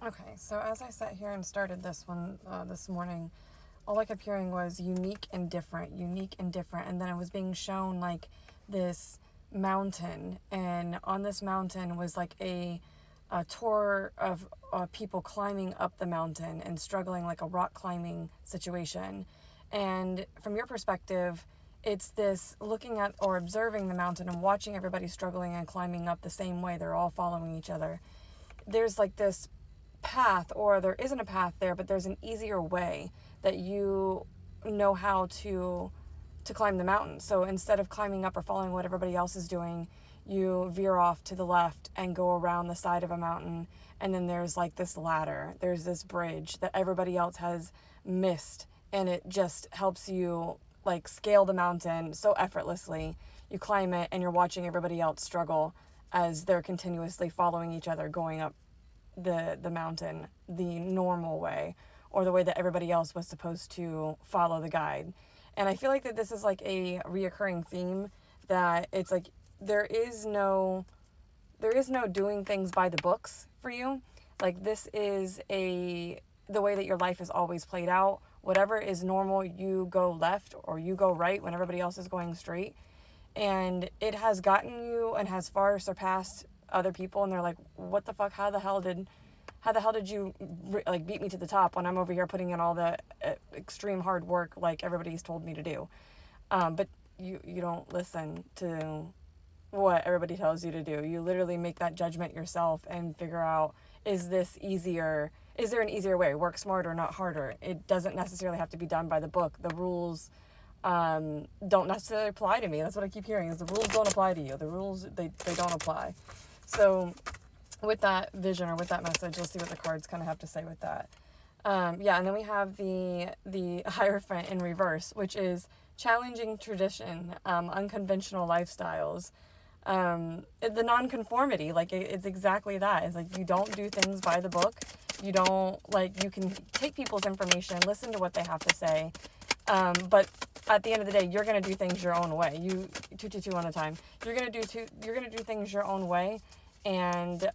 Okay, so as I sat here and started this one this morning, all I kept hearing was unique and different, and then it was being shown like this mountain, and on this mountain was like a tour of people climbing up the mountain and struggling, like a rock climbing situation. And from your perspective, it's this looking at or observing the mountain and watching everybody struggling and climbing up the same way. They're all following each other. There's like this path, or there isn't a path there, but there's an easier way that you know how to climb the mountain. So instead of climbing up or following what everybody else is doing, you veer off to the left and go around the side of a mountain, and then there's like this ladder, there's this bridge that everybody else has missed, and it just helps you like scale the mountain so effortlessly. You climb it and you're watching everybody else struggle as they're continuously following each other going up the mountain the normal way, or the way that everybody else was supposed to follow the guide. And I feel like that this is like a reoccurring theme, that it's like there is no doing things by the books for you. Like, this is the way that your life is always played out. Whatever is normal, you go left or you go right when everybody else is going straight. And it has gotten you and has far surpassed other people, and they're like, what the fuck, how the hell did you like beat me to the top when I'm over here putting in all the extreme hard work like everybody's told me to do. But you don't listen to what everybody tells you to do. You literally make that judgment yourself and figure out, is there an easier way? Work smarter, not harder. It doesn't necessarily have to be done by the book. The rules don't necessarily apply to me. That's what I keep hearing, is the rules don't apply to you. The rules, they don't apply. So with that vision, or with that message, let's see what the cards kind of have to say with that. Yeah, and then we have the Hierophant in reverse, which is challenging tradition, unconventional lifestyles, the nonconformity. Like, it's exactly that. It's like, you don't do things by the book. You don't, like, you can take people's information, listen to what they have to say, but at the end of the day, you're gonna do things your own way. You 2 on a time. You're gonna do things your own way. And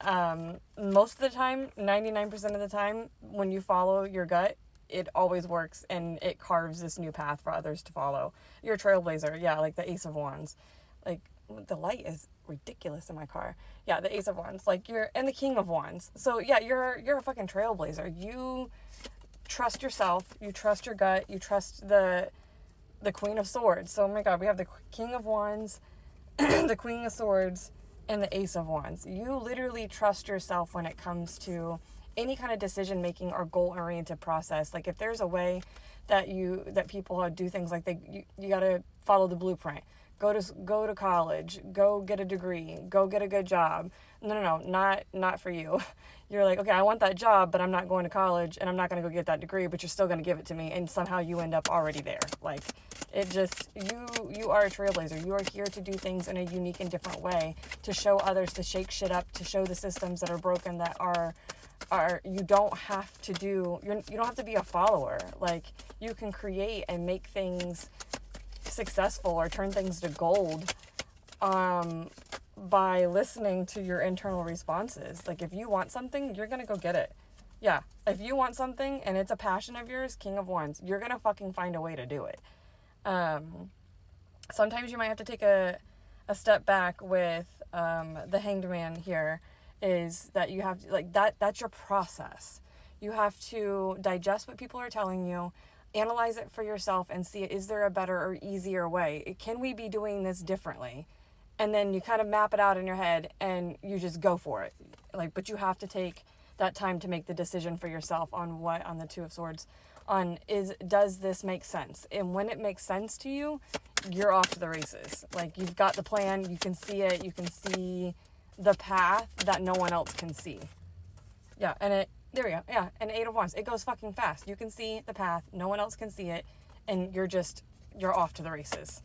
most of the time, 99% of the time, when you follow your gut, it always works, and it carves this new path for others to follow. You're a trailblazer, yeah, like the Ace of Wands. Like, the light is ridiculous in my car. Yeah, the Ace of Wands, like, and the King of Wands. So yeah, you're a fucking trailblazer. You trust yourself, you trust your gut, you trust the Queen of Swords. So, oh my God, we have the King of Wands, the Queen of Swords, and the Ace of Wands. You literally trust yourself when it comes to any kind of decision making or goal oriented process. Like, if there's a way that people do things, like you gotta follow the blueprint. Go to college, go get a degree, go get a good job. No, not for you. You're like, okay, I want that job, but I'm not going to college, and I'm not going to go get that degree, but you're still going to give it to me, and somehow you end up already there. Like, it just, you are a trailblazer. You are here to do things in a unique and different way, to show others, to shake shit up, to show the systems that are broken, that are you don't have to be a follower. Like, you can create and make things successful or turn things to gold by listening to your internal responses. Like, if you want something, you're gonna go get it. Yeah, if you want something and it's a passion of yours, King of Wands, you're gonna fucking find a way to do it. Sometimes you might have to take a step back with the Hanged Man here, is that you have to, like, that's your process. You have to digest what people are telling you, analyze it for yourself, and see, is there a better or easier way? Can we be doing this differently? And then you kind of map it out in your head and you just go for it. Like, but you have to take that time to make the decision for yourself on the Two of Swords, does this make sense? And when it makes sense to you, you're off to the races. Like, you've got the plan, you can see it, you can see the path that no one else can see. Yeah, and there we go. Yeah, and Eight of Wands, it goes fucking fast. You can see the path, no one else can see it, and you're off to the races.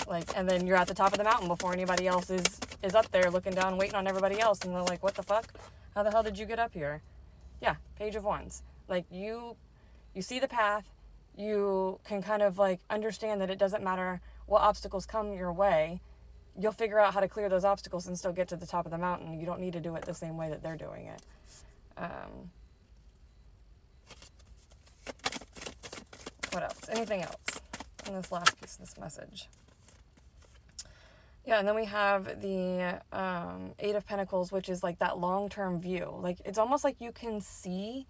Like, and then you're at the top of the mountain before anybody else is up there looking down, waiting on everybody else, and they're like, what the fuck? How the hell did you get up here? Yeah, Page of Wands. Like, you see the path, you can kind of, like, understand that it doesn't matter what obstacles come your way, you'll figure out how to clear those obstacles and still get to the top of the mountain. You don't need to do it the same way that they're doing it. What else? Anything else in this last piece of this message? Yeah, and then we have the Eight of Pentacles, which is like that long-term view. Like, it's almost like you can see,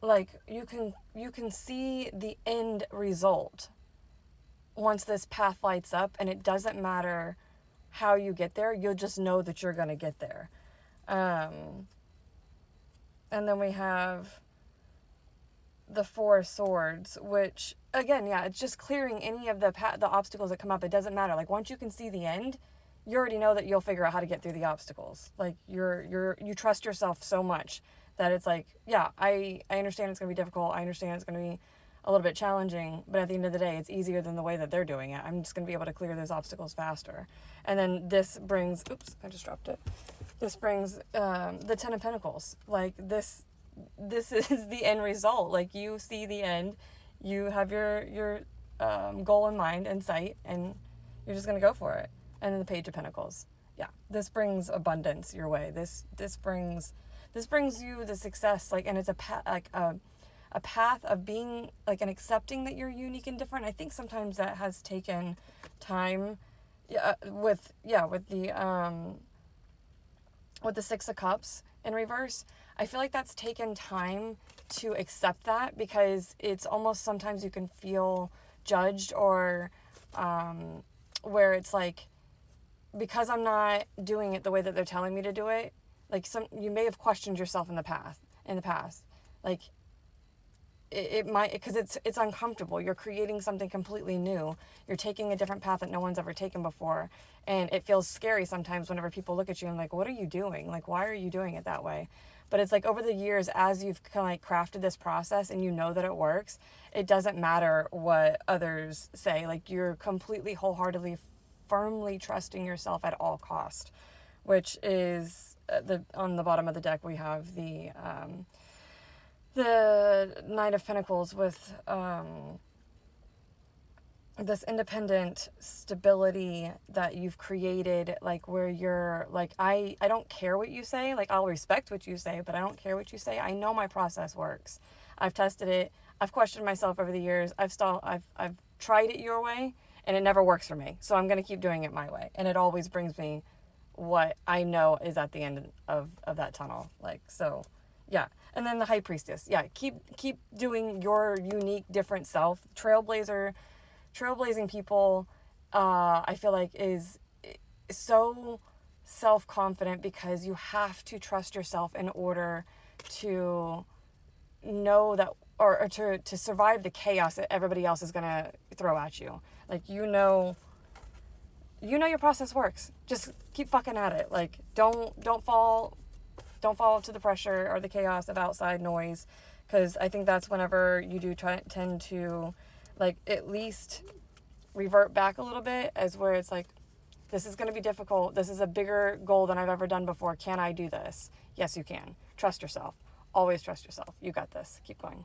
like, you can see the end result once this path lights up, and it doesn't matter how you get there. You'll just know that you're going to get there. And then we have the Four of Swords, which, again, yeah, it's just clearing any of the obstacles that come up. It doesn't matter. Like, once you can see the end, you already know that you'll figure out how to get through the obstacles. Like, you trust yourself so much that it's like, yeah, I understand it's going to be difficult. I understand it's going to be a little bit challenging, but at the end of the day, it's easier than the way that they're doing it. I'm just going to be able to clear those obstacles faster. And then this brings, oops, I just dropped it. This brings the Ten of Pentacles. Like, this is the end result. Like, you see the end, you have your goal in mind, in sight, and you're just going to go for it. And then the Page of Pentacles. Yeah, this brings abundance your way. This brings you the success, like, and it's a path of being, like, and accepting that you're unique and different. I think sometimes that has taken time. With the Six of Cups in reverse, I feel like that's taken time to accept that, because it's almost sometimes you can feel judged, or where it's like, because I'm not doing it the way that they're telling me to do it, like, you may have questioned yourself in the past. Like, it might, because it's uncomfortable. You're creating something completely new. You're taking a different path that no one's ever taken before. And it feels scary sometimes whenever people look at you and like, what are you doing? Like, why are you doing it that way? But it's like, over the years, as you've kind of like crafted this process and you know that it works, it doesn't matter what others say. Like, you're completely, wholeheartedly, firmly trusting yourself at all cost, which is on the bottom of the deck, we have the Knight of Pentacles with this independent stability that you've created, like, where you're like, I don't care what you say. Like, I'll respect what you say, but I don't care what you say. I know my process works. I've tested it. I've questioned myself over the years. I've tried it your way, and it never works for me. So I'm going to keep doing it my way. And it always brings me what I know is at the end of that tunnel. Like, so, yeah. And then the High Priestess. Yeah, keep doing your unique, different self. Trailblazing people, I feel like, is so self-confident, because you have to trust yourself in order to know that, or to survive the chaos that everybody else is going to throw at you. Like, you know your process works. Just keep fucking at it. Like, don't fall to the pressure or the chaos of outside noise, because I think that's whenever you do tend to, like, at least revert back a little bit, as where it's like, this is going to be difficult. This is a bigger goal than I've ever done before. Can I do this? Yes, you can. Trust yourself. Always trust yourself. You got this. Keep going.